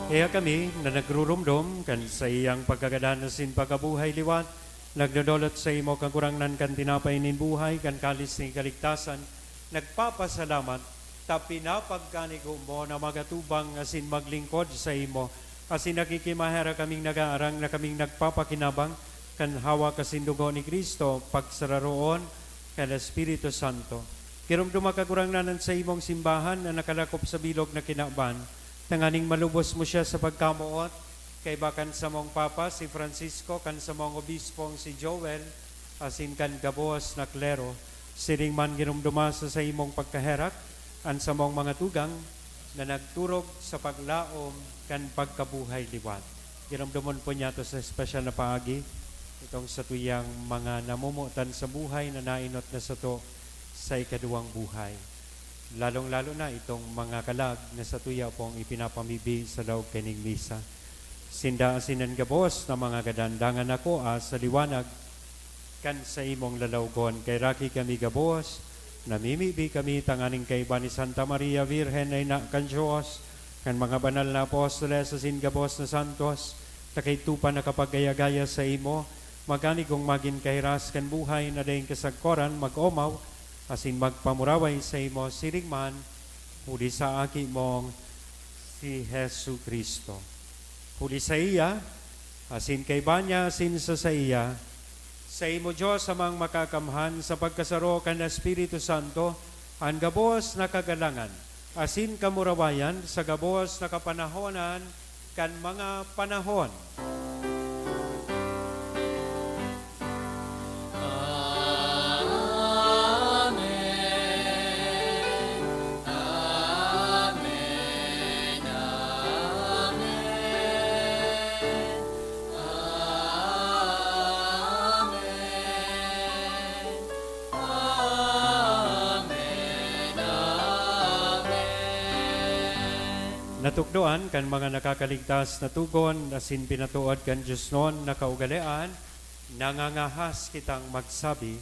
Kaya kami na nagrurumdum kan sa iyang pagkagadasin pagkabuhay liwat, nagdodolot sa imo kagurangnan kan tinapay nin buhay, kan kalis ni kaligtasan, nagpapasalamat, ta pinapagkanigo mo na magatubang asin maglingkod sa imo, asin nakikimahera kaming nagaarang na kaming nagpapakinabang, kan hawa kasindugo ni Kristo, pagsararoon, kan Espiritu Santo. Kirumduma kagurangnan sa imong simbahan na nakalakop sa bilog na kinaban, tanganing malubos mo siya sa pagkamuot, kay bakan sa mong Papa si Francisco, kan sa mong obispong si Joel, asin kan gabos na klero, siring man ginumduma sa imong pagkaherak, an sa mong mga tugang na nagturog sa paglaom kan pagkabuhay liwat. Ginumdumon po niya to sa espesyal na paagi, itong sa tuyang mga namumutan sa buhay na nainot na sa to sa ikaduwang buhay. Lalong-lalo na itong mga kalag na sa tuya pong ipinapamibi sa daog kaning misa. Sinda asinan gabos na mga kadandangan ako sa liwanag kan sa imong lalawgon. Kay raki kami gabos, namimibi kami tanganing kay ni Santa Maria Virgen ay na kan Diyos, kan mga banal na apostoles asin gabos na santos, takay tupa na kapagaya-gaya sa imo, magani kong magin kairas kan buhay na daing kasagkoran mag-omaw, asin magpamuraway sa imo siringman, huli sa aki mong si Jesu Kristo. Huli sa iya, asin kay banya, asin sa iya, sa imo Diyos amang makakamhan sa pagkasaro kan Espiritu Santo, ang gabos na kagalangan, asin kamurawayan sa gabos na kapanahonan kan mga panahon. Natukdoan kan mga nakakaligtas na tugon, asin pinatuod kan Diyos noon na kaugalian, nangangahas kitang magsabi,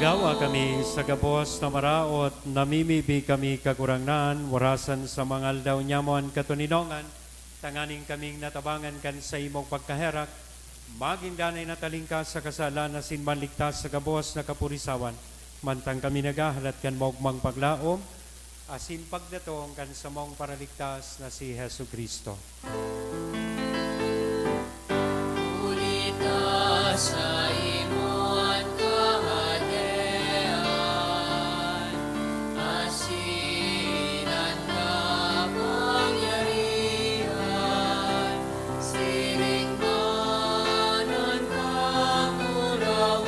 agawa kami sa gabos na maraot, namimibi kami kakurangnan, warasan sa mga aldaw nyamon katuninongan, tanganing kaming natabangan kan sa imong pagkaherak, magindanay natalingka sa kasalan na sinmanligtas sa gabos na kapurisawan, mantang kami nagahalat kan maugmang paglaom, asin pagdatong kan sa mong paraligtas na si Jesu Kristo. Ulita sa imo at kahadean, asin at kapangyarihan, siring man ang kamuraw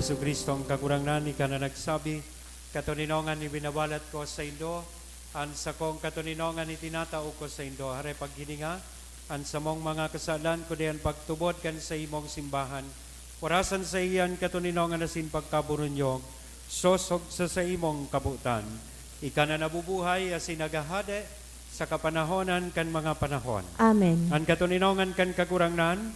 Yesu Kristo ang kagurangnan, ika na nagsabi, katuninongan ni binabalat ko sa Indo, an sa kong katuninongan ni tinatao ko sa Indo, hare paghininga, an sa mong mga kasalan ko diyan pagtubod kan sa imong simbahan, orasan sa iyan katuninongan na sin pagkaburunyog, sosog sa imong kabutan, ika na nabubuhay asin nagahade sa kapanahonan kan mga panahon. Amen. An katuninongan kan kagurangnan,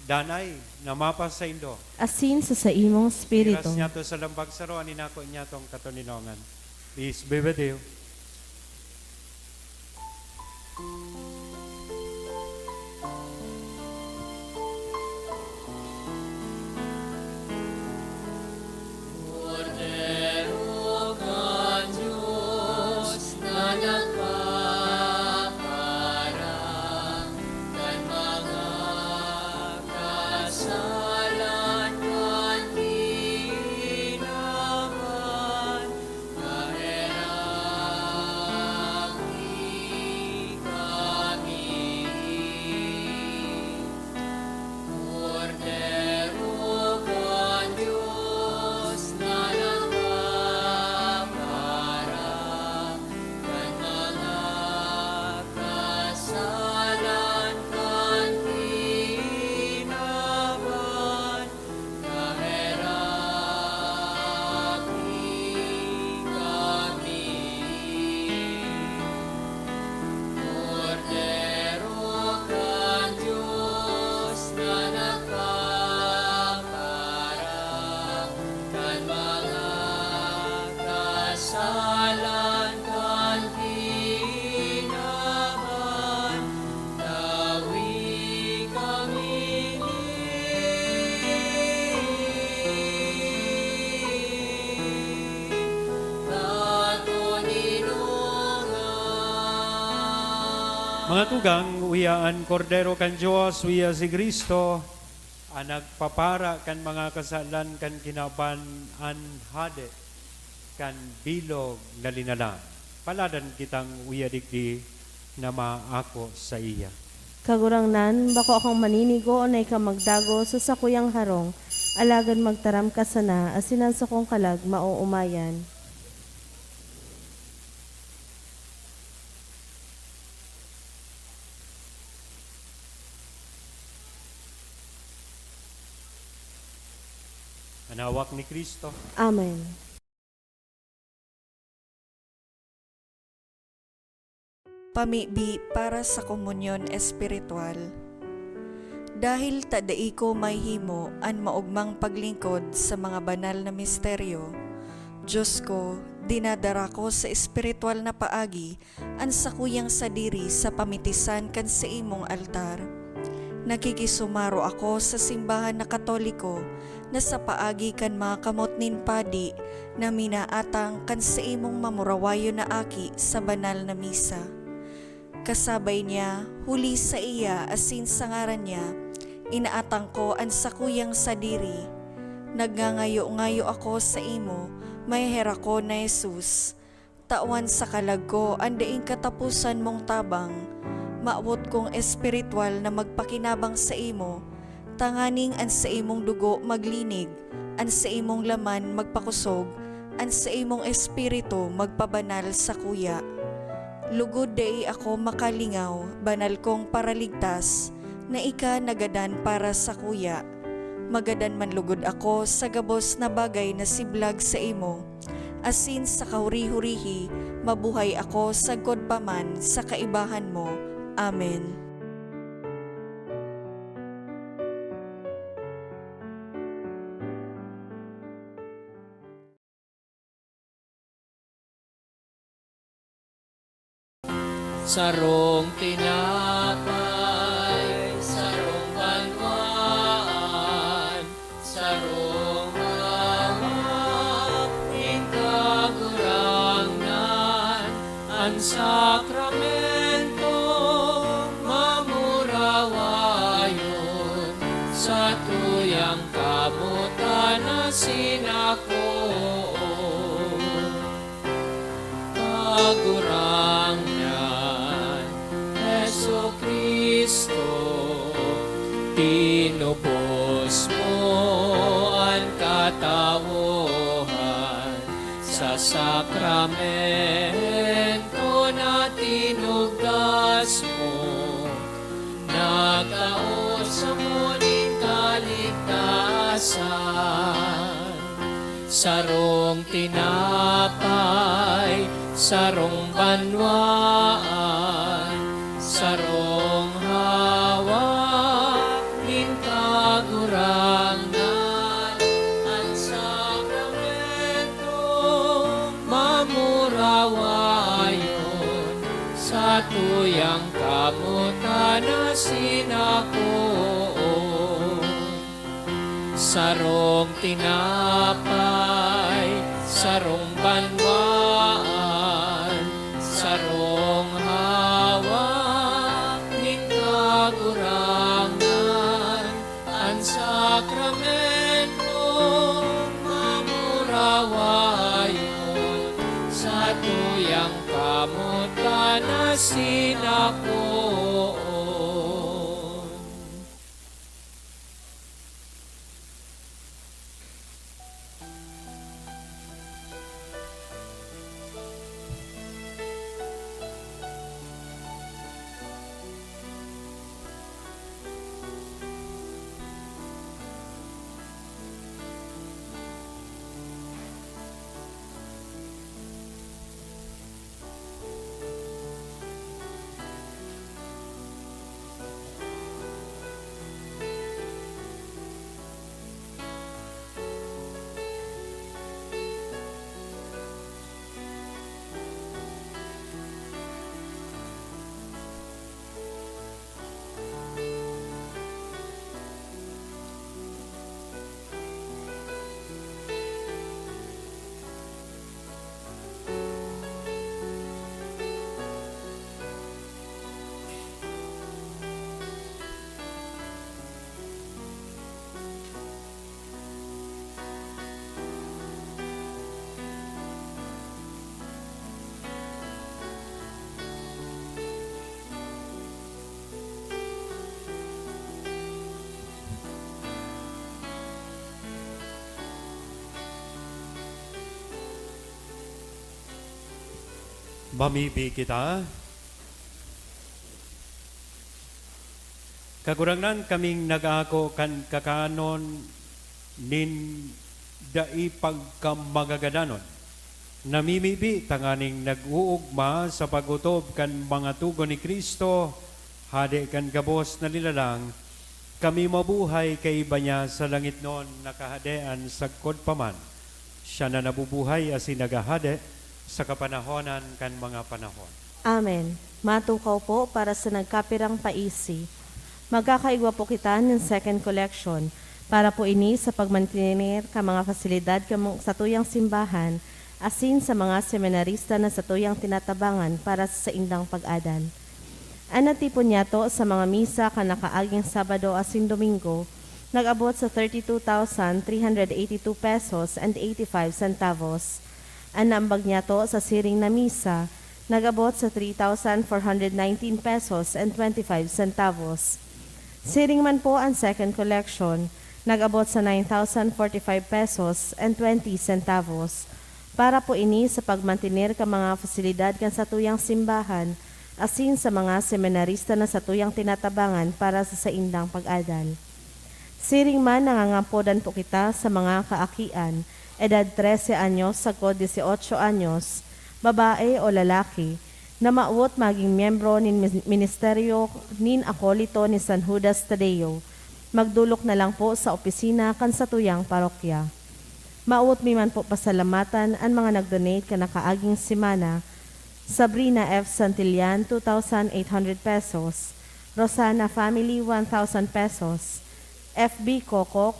danay na mapas sa Indo. Asin sa imong spirito. Iras niya to sa lambag saro, aninako niya tong katuninongan. Peace be with you. Cordero ka Diyos na nagpaparang kan mga kasalan kan ginawan, kaheraki kami. Cordero ka Diyos na nagpaparang kan mga kasalan kan ginawan, kaheraki kami. Cordero ka Diyos na nagpaparang kan mga kasalan kan ginawan, dawi kami katuninongan. Mga tugang, uyaan kordero kan Diyos, uya si Kristo, ang nagpapara kan mga kasalan kan kinaban an hade, kan bilog na linalang. Paladan kitang uya digdi na maako sa iya. Kagurangnan, bako akong maninigo o na ikamagdago sa sakuyang harong, alagan magtaram ka sana, asinan sa kong kalag, mauumayan. Anawak ni Kristo. Amen. Pamibi para sa komunyon espiritual. Dahil tadai ko may himo an maugmang paglingkod sa mga banal na misteryo, Diyos ko, dinadara ko sa espiritual na paagi an sakuyang sadiri sa pamitisan kan sa imong altar. Nakikisumaro ako sa simbahan na Katoliko na sa paagi kan mga kamot nin padi na minaatang kan sa imong mamurawayo na aki sa banal na misa. Kasabay niya, huli sa iya asin sa ngaran niya, inaatang ko ang sakuyang sadiri. Nagngangayo-ngayo ako sa imo, may hera ko na Jesus. Tawan sa kalag ko, andaing katapusan mong tabang. Maabot kong espiritual na magpakinabang sa imo, tanganing an sa imong dugo maglinig, an sa imong laman magpakusog, an sa imong espiritu magpabanal sa kuya. Lugod day ako makalingaw, banal kong paraligtas, na ika nagadan para sa kuya. Magadan man lugod ako sa gabos na bagay na siblag sa imo. Asin sa kahuri-hurihi, mabuhay ako sa godpaman sa kaibahan mo. Amen. Sarong tinapay, sarong banwaan, sarong hawak, ikagurangnan, ang sakramento, mamurawayon, sa tuyang kabutan na sinako. Kagurangnan, Heso Kristo, tinubos mo ang katao sakramento na tinugdas mo, naglaot sa muling kaligtasan. Sarong tinapay, sarong banwaan, sarong hawak, nin kagurangan, at sakramento mamurawayon, sa tuyang kamutan na sinakoon. Sarong tinapay, sarong banwaan, sarong hawak, ning kagurangan, ang sakramento mamurawayon, sa tuyang kamutan na sinakoon. Mamibi kita. Kagurangan kaming nag-ako kan kakanon nin dai pagkamagagadanon. Namimibi tanganing nag-uugma sa pagutob kan mga tugon ni Kristo, hade kan gabos na nilalang, kami mabuhay kay iba niya sa langit noon nakahadean sa paman. Siya na nabubuhay asin nagahade sa kapanahonan kan mga panahon. Amen. Matukaw po para sa nagkapirang paisi. Magkakaigwa po kita ng second collection para po ini sa pagmantinir ka mga fasilidad sa tuyang simbahan asin sa mga seminarista na sa tuyang tinatabangan para sa indang pag-adan. Anatipon niya to sa mga misa ka nakaaging Sabado asin Domingo, nag-abot sa 32,382 pesos and 85 centavos. Anambag niya to sa siring na misa, nag-abot sa 3,419 pesos and 25 centavos. Siring man po ang second collection, nag-abot sa 9,045 pesos and 20 centavos. Para po ini sa pagmantinir ka mga fasilidad kan sa tuyang simbahan, asin sa mga seminarista na sa tuyang tinatabangan para sa saindang pag-adal. Siring man nangangampodan po kita sa mga kaakian, edad 13 anyos sagod 18 anyos, babae o lalaki, na maawot maging miyembro nin ministeryo nin akolito ni San Judas Tadeo, magdulok na lang po sa opisina kan sa tuyang parokya. Maawot mi man po pasalamatan ang mga nag-donate ka nakaaging simana: Sabrina F. Santillan, 2,800 pesos, Rosana Family, 1,000 pesos, FB Kokok,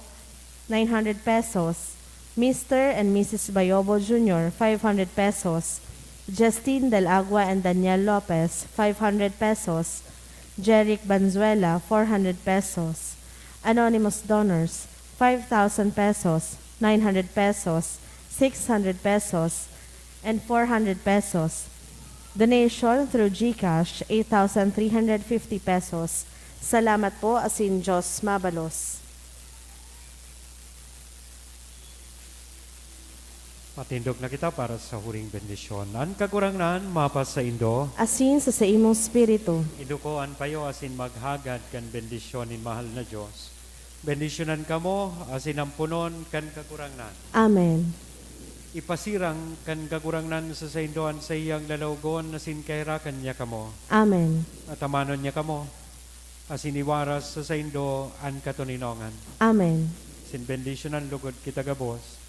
900 pesos, Mr. and Mrs. Bayobo Jr., 500 pesos, Justine Del Agua and Daniel Lopez, 500 pesos, Jeric Banzuela, 400 pesos, Anonymous Donors, 5,000 pesos, 900 pesos, 600 pesos, and 400 pesos. Donation through GCash, 8,350 pesos. Salamat po, asin Diyos mabalos. Matindog na kita para sa huring bendisyon. An kagurangnan, mapas sa Indo. Asin sa imong spiritu. Indo ko an payo asin maghagad kan bendisyon ni mahal na Diyos. Bendisyonan kamo asin ang punon kan kagurangnan. Amen. Ipasirang kan kagurangnan sa Indoan sa iyang lalawgon asin kaira kanya kamo. Amen. At amanon niya kamo. Asin iwaras sa Indo an katuninongan. Amen. Sin bendisyonan lugod kita gabos.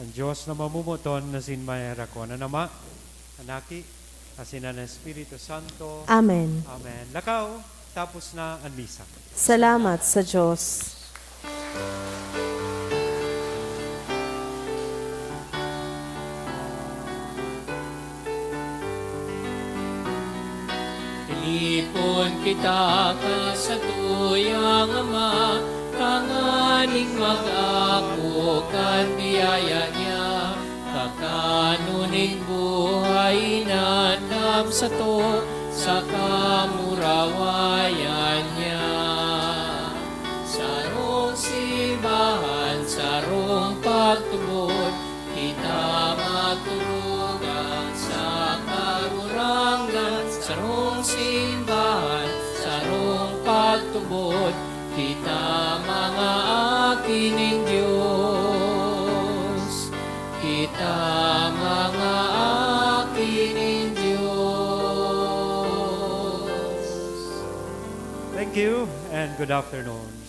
Ang Diyos na mamumuton na sin mayara ko na nama, anaki, asin ang Espiritu Santo. Amen. Amen. Lakaw, tapos na ang misa. Salamat sa Diyos. Ilipon kita ka sa tuyang Ama, kanganing mag-ako kan biyaya niya, kakanunin buhay na nam sa to, sa kamurawayan niya. Sarong simbahan, sarong pagtubod, kita magtulugan sa karurangan. Sarong simbahan, sarong pagtubod, kita mga akin Diyos. Kita mga akin Diyos. Thank you and good afternoon.